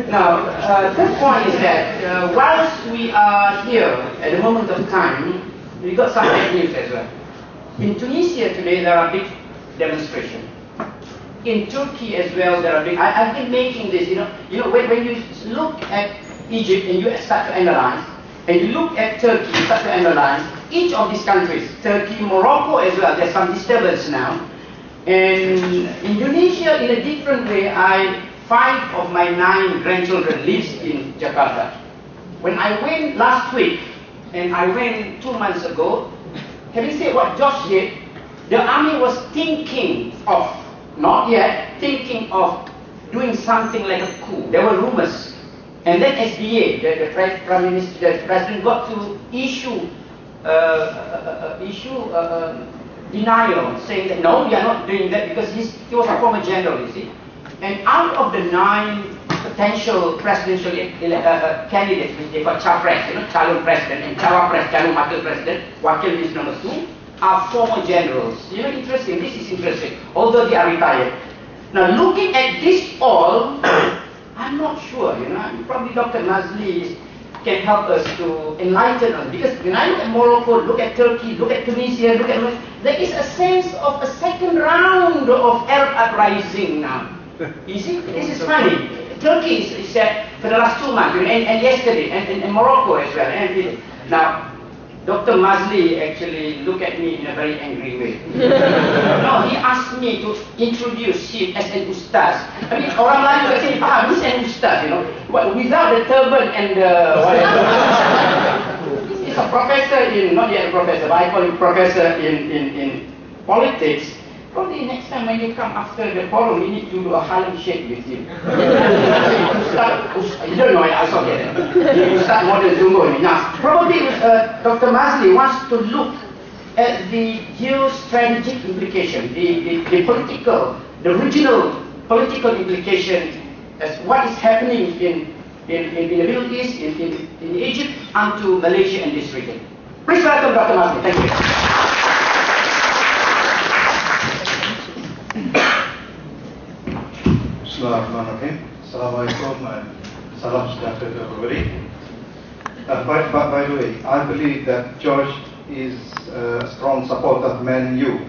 Now, third point is that whilst we are here at the moment of time, we got some bad news as well. In Tunisia today, there are big demonstrations. In Turkey as well, there are big. I've been making this. When you look at Egypt and you start to analyze, and you look at Turkey, you start to analyze each of these countries. Turkey, Morocco as well. There's some disturbance now. And Indonesia, in a different way, 5 of my 9 grandchildren lives in Jakarta. When I went last week, and I went 2 months ago, having said what Josh did, the army was thinking of, not yet, thinking of doing something like a coup. There were rumors. And then SBA, the Prime Minister, the President got to issue denial, saying that no, we are not doing that because he was a former general, you see. And out of the 9 potential presidential candidates, which they call Capres, calon president, and Cawapres, calon wakil president, wakil is number 2, are former generals. Interesting, this is interesting, although they are retired. Now, looking at this all, I'm not sure, probably Dr. Maszlee can help us to enlighten us. Because when I look at Morocco, look at Turkey, look at Tunisia, there is a sense of a second round of Arab uprising now. You see, this is funny. Turkey is set for the last 2 months, and yesterday, and Morocco as well. Now, Dr. Maszlee actually looked at me in a very angry way. No, he asked me to introduce him as an ustaz. I mean, orang lain will say, he's an ustaz, without the turban and the whatever. He's a professor not yet a professor, but I call him professor in politics. Probably next time when you come after the forum, you need to do a handshake with him. You don't know, I saw that. You start modern Zungo. Now, probably Dr. Maszlee wants to look at the geostrategic implication, the political, the regional political implication as what is happening in the Middle East, in Egypt, and to Malaysia and this region. Please welcome Dr. Maszlee. Thank you. Bismillahirrahmanirrahim. Assalamualaikum and salam sejahtera to everybody. By the way, I believe that George is a strong supporter of Man U.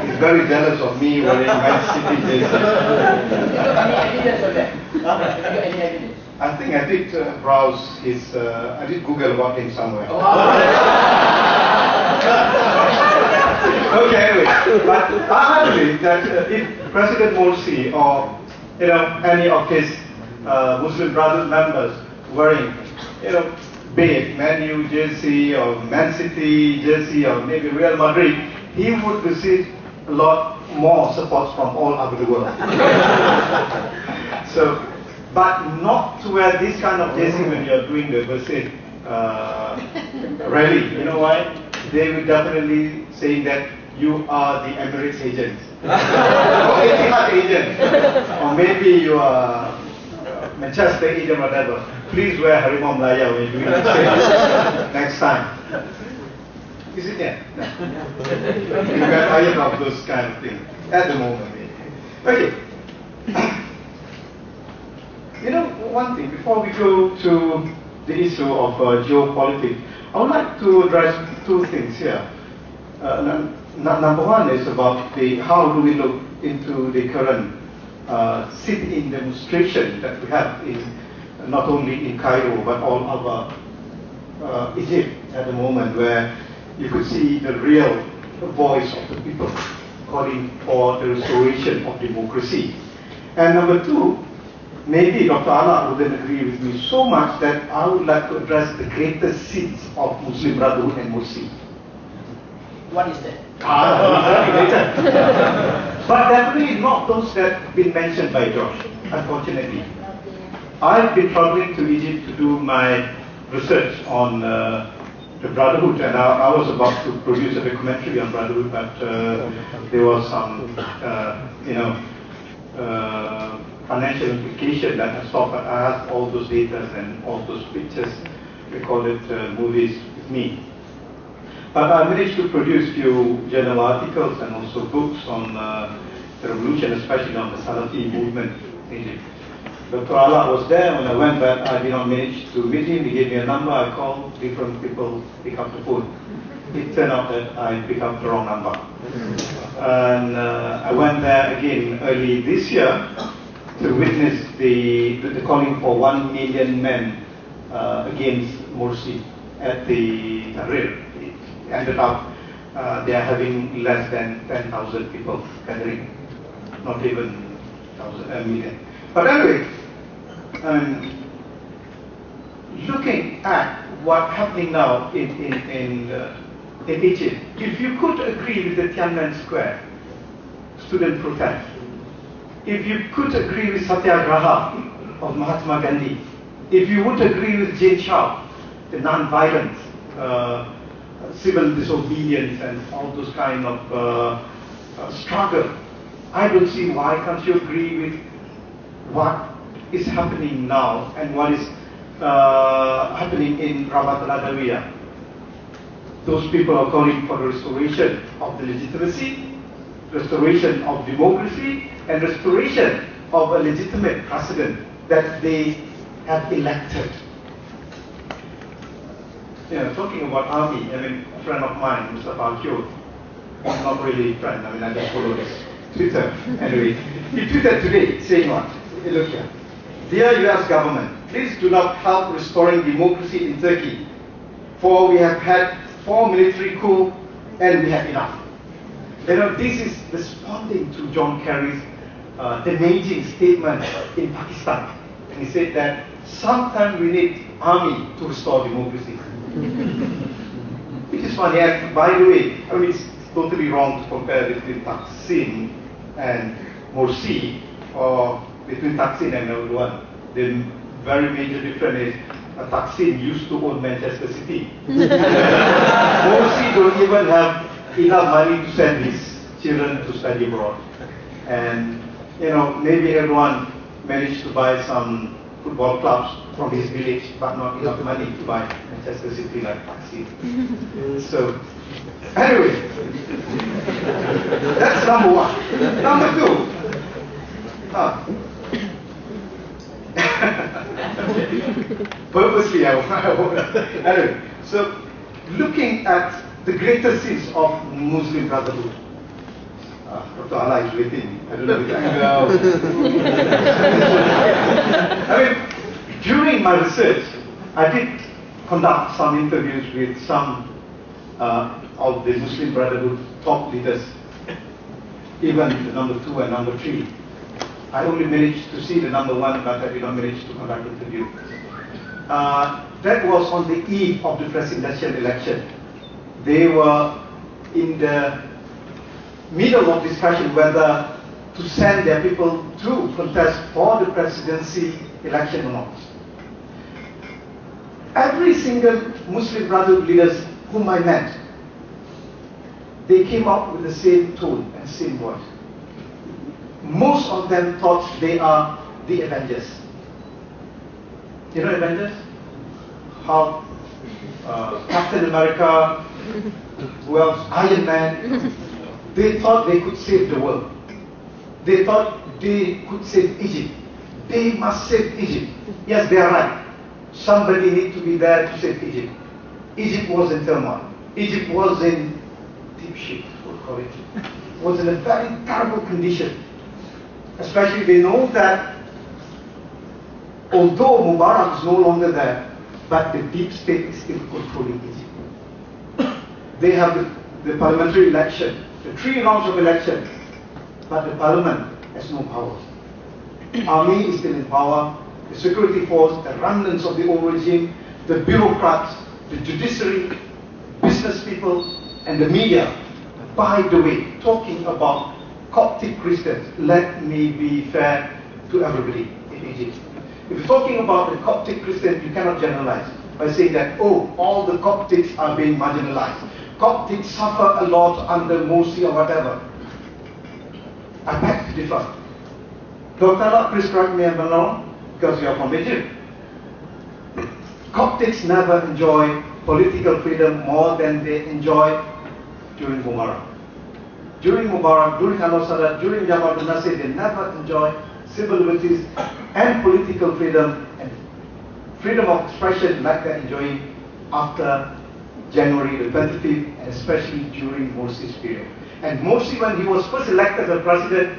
He's very jealous of me wearing Man City jersey. Any evidence of that? Any evidence? I think I did browse his, I did Google about him somewhere. Okay, anyway, but I believe that if President Morsi or any of his Muslim Brotherhood members wearing be it Man U jersey or Man City jersey or maybe Real Madrid, he would receive a lot more support from all over the world. So, but not to wear this kind of jersey when you're doing the Bersih rally. You know why? They will definitely saying that you are the Emirates agent, or Etihad agent, or maybe you are Manchester agent, whatever. Please wear Harimau Melaya when you're doing the next time. Is it there? No. You are tired of those kind of things at the moment. Okay. One thing before we go to the issue of geopolitics, I would like to address 2 things here. Number 1 is about how do we look into the current sit-in demonstration that we have in not only in Cairo but all over Egypt at the moment, where you could see the real voice of the people calling for the restoration of democracy. And number 2, maybe Dr. Ala wouldn't agree with me so much that I would like to address the greatest sins of Muslim Brotherhood and Mursi. What is that? But definitely not those that have been mentioned by Josh, unfortunately. I've been traveling to Egypt to do my research on the Brotherhood, and I was about to produce a documentary on Brotherhood, but there was some, financial implication that I stopped. I had all those data and all those pictures, we call it movies, with me. But I managed to produce few journal articles and also books on the revolution, especially on the Salafi movement Egypt. Dr. Allah was there. When I went back, I did not manage to meet him. He gave me a number. I called, different people pick up the phone. It turned out that I picked up the wrong number. And I went there again early this year to witness the calling for 1 million men against Morsi at the Tahrir. It ended up they are having less than 10,000 people gathering, not even a million. But anyway, looking at what's happening now in Egypt, if you could agree with the Tiananmen Square student protest, if you could agree with Satyagraha of Mahatma Gandhi, if you would agree with Jane Shaw, the non-violence, civil disobedience and all those kind of struggle, I don't see why can't you agree with what is happening now and what is happening in Rabat al-Adawiyah. Those people are calling for the restoration of the legitimacy, restoration of democracy, and restoration of a legitimate president that they have elected. Talking about army, a friend of mine, Mr. Palkyo, he's not really a friend, I just follow his Twitter. Anyway, he tweeted today saying what? Look here. Dear US government, please do not help restoring democracy in Turkey, for we have had 4 military coups and we have enough. This is responding to John Kerry's damaging statement in Pakistan. And he said that sometimes we need army to restore democracy. Which is funny. And by the way, it's totally wrong to compare between Thaksin and Morsi, or between Thaksin and Erdogan. The very major difference is Thaksin used to own Manchester City. Morsi don't even have enough money to send his children to study abroad. And maybe Erdogan managed to buy some football clubs from his village, but not enough money to buy Manchester City like Thaksin. So, anyway, that's number one. Number two, purposely I won't. Anyway, so looking at the greater sins of Muslim Brotherhood. Dr. Allah is waiting. I don't know if during my research, I did conduct some interviews with some of the Muslim Brotherhood top leaders, even the number 2 and number 3. I only managed to see the number 1, but I did not manage to conduct an interview. That was on the eve of the presidential election. They were in the middle of discussion whether to send their people to contest for the presidency election or not. Every single Muslim Brotherhood leaders whom I met, they came out with the same tone and same voice. Most of them thought they are the Avengers. You know Avengers? How Captain America, who else? Iron Man. They thought they could save the world. They thought they could save Egypt. They must save Egypt. Yes, they are right. Somebody needs to be there to save Egypt. Egypt was in turmoil. Egypt was in deep shit, we'll call it. Was in a very terrible condition. Especially they know that although Mubarak is no longer there, but the deep state is still controlling Egypt. They have the parliamentary election, the 3 rounds of election, but the parliament has no power. Army is still in power, the security force, the remnants of the old regime, the bureaucrats, the judiciary, business people, and the media. By the way, talking about Coptic Christians, let me be fair to everybody in Egypt. If you're talking about the Coptic Christians, you cannot generalize by saying that, oh, all the Coptics are being marginalized. Coptics suffer a lot under Morsi or whatever. I beg to differ. Dr. Allah, please correct me if I'm wrong, because you are from Egypt. Coptics never enjoy political freedom more than they enjoy during Mubarak. During Mubarak, during Al-Sadat, during Jamal al-Nasir, they never enjoy civil liberties, and political freedom and freedom of expression like they're enjoying after January the 25th, and especially during Morsi's period. And Morsi, when he was first elected as president,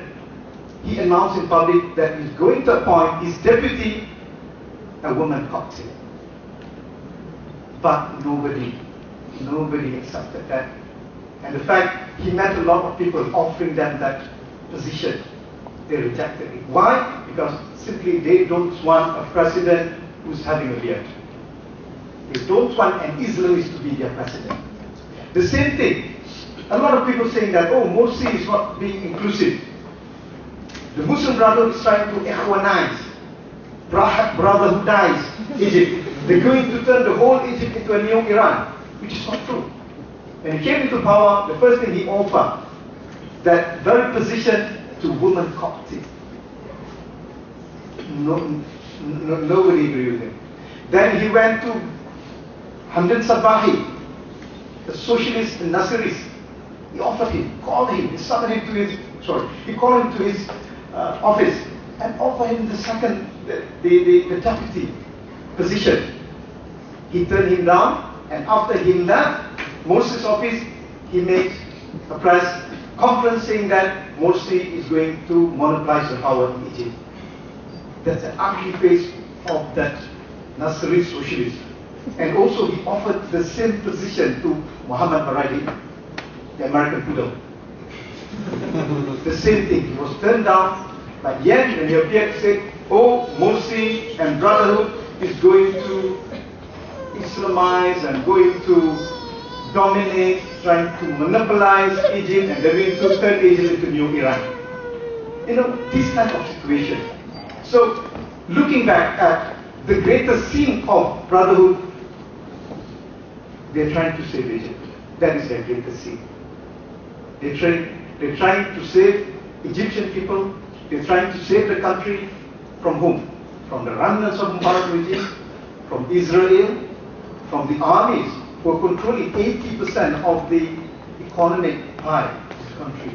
he announced in public that he's going to appoint his deputy a woman cocktail. But nobody accepted that. And in fact, he met a lot of people offering them that position. They rejected it. Why? Because simply they don't want a president who's having a beard. They don't want an Islamist to be their president. The same thing. A lot of people saying that, oh, Morsi is not being inclusive. The Muslim Brotherhood is trying to Ikhwanize, brotherhoodize Egypt. They're going to turn the whole Egypt into a new Iran, which is not true. When he came into power, the first thing he offered, that very position to women cocktail. Nobody agreed with him. Then he went to Hamdan Sabahi, the socialist and Nasseris. He offered him, called him, he summoned him to his, he called him to his office and offered him the second, the deputy position. He turned him down, and after he left Morsi's office, he made a press conference saying that Morsi is going to monopolize the power in Egypt. That's an ugly face of that Nasseris socialist. And also he offered the same position to Muhammad Baradi, the American poodle. The same thing, he was turned down, but yet when he appeared, he said, oh, Morsi and Brotherhood is going to Islamize and going to dominate, trying to monopolize Egypt, and they're going to turn Egypt into new Iran. You know, this type of situation. So, looking back at the greater scene of Brotherhood, they're trying to save Egypt. That is their greatest scene. They're trying to save Egyptian people. They're trying to save the country from whom? From the remnants of Mubarak regime, from Israel, from the armies who are controlling 80% of the economic pie of the country.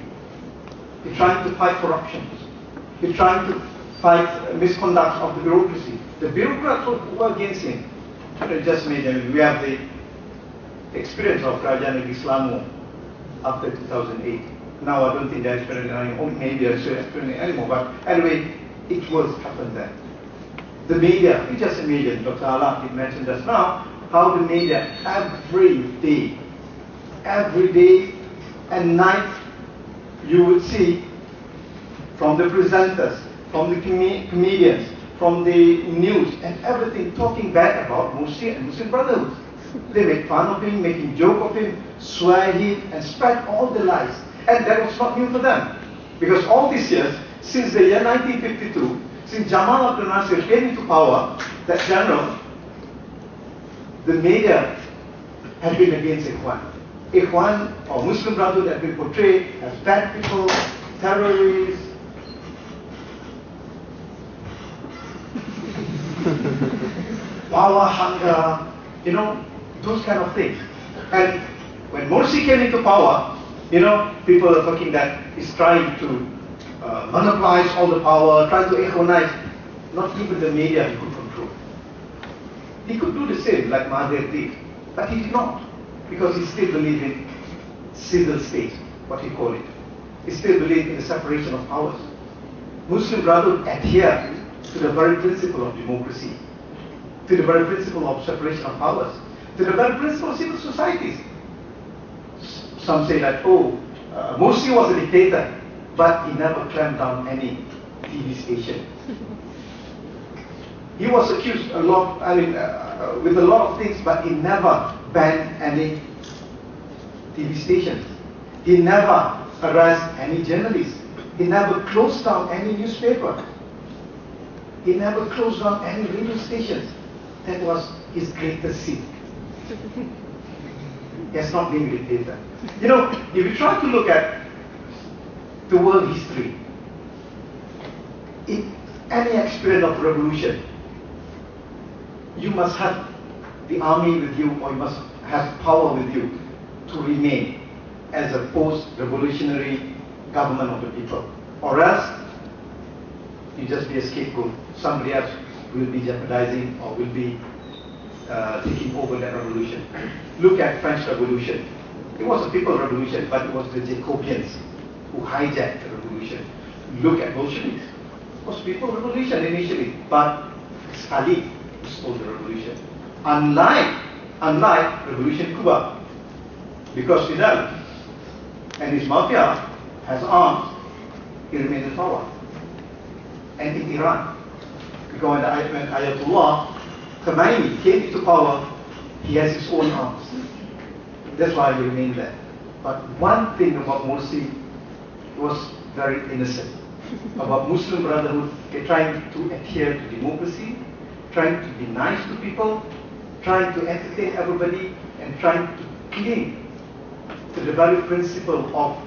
They're trying to fight corruption. They're trying to fight misconduct of the bureaucracy. The bureaucrats who are against him, just made them. We have the experience of Kerajaan Negeri Selangor after 2008. Now I don't think they're experiencing anymore. Maybe they're still experiencing anymore. But anyway, it was happened there. The media, you just imagine, Dr. Allah did mention just now, how the media every day and night, you would see from the presenters, from the comedians, from the news and everything talking bad about Morsi and Muslim Brotherhood. They make fun of him, making joke of him, swear him, and spread all the lies. And that was not new for them. Because all these years, since the year 1952, since Jamal Abdel Nasser came into power, that general, the media had been against Ikhwan. Ikhwan, or Muslim Brotherhood, had been portrayed as bad people, terrorists, power hunger, you know, those kind of things. And when Morsi came into power, you know, people are talking that he's trying to monopolize all the power, trying to Ikhwanize. Not even the media he could control. He could do the same like Mahathir did, but he did not, because he still believed in civil state, what he called it. He still believed in the separation of powers. Muslim Brotherhood adhere to the very principle of democracy, to the very principle of separation of powers, to the very principle of civil societies. Some say that, oh, Morsi was a dictator, but he never clamped down any TV station. He was accused a lot, with a lot of things, but he never banned any TV stations. He never harassed any journalists. He never closed down any newspaper. He never closed down any radio stations. That was his greatest sin. He has not been a dictator. You know, if you try to look at the world history, in any experience of revolution, you must have the army with you, or you must have power with you to remain as a post-revolutionary government of the people. Or else, you just be a scapegoat. Somebody else will be jeopardizing or will be taking over that revolution. Look at French Revolution. It was a people's revolution, but it was the Jacobians who hijacked the revolution. Look at Bolsheviks. It was people's revolution initially, but Stalin stole the revolution. Unlike Revolution Cuba, because Fidel and his mafia has arms, he remained in power. And in Iran, because when Ayatollah Khomeini came into power, he has his own arms. That's why he remained there. But one thing about Morsi was very innocent. About Muslim Brotherhood, they're trying to adhere to democracy, trying to be nice to people, trying to entertain everybody, and trying to cling to the very principle of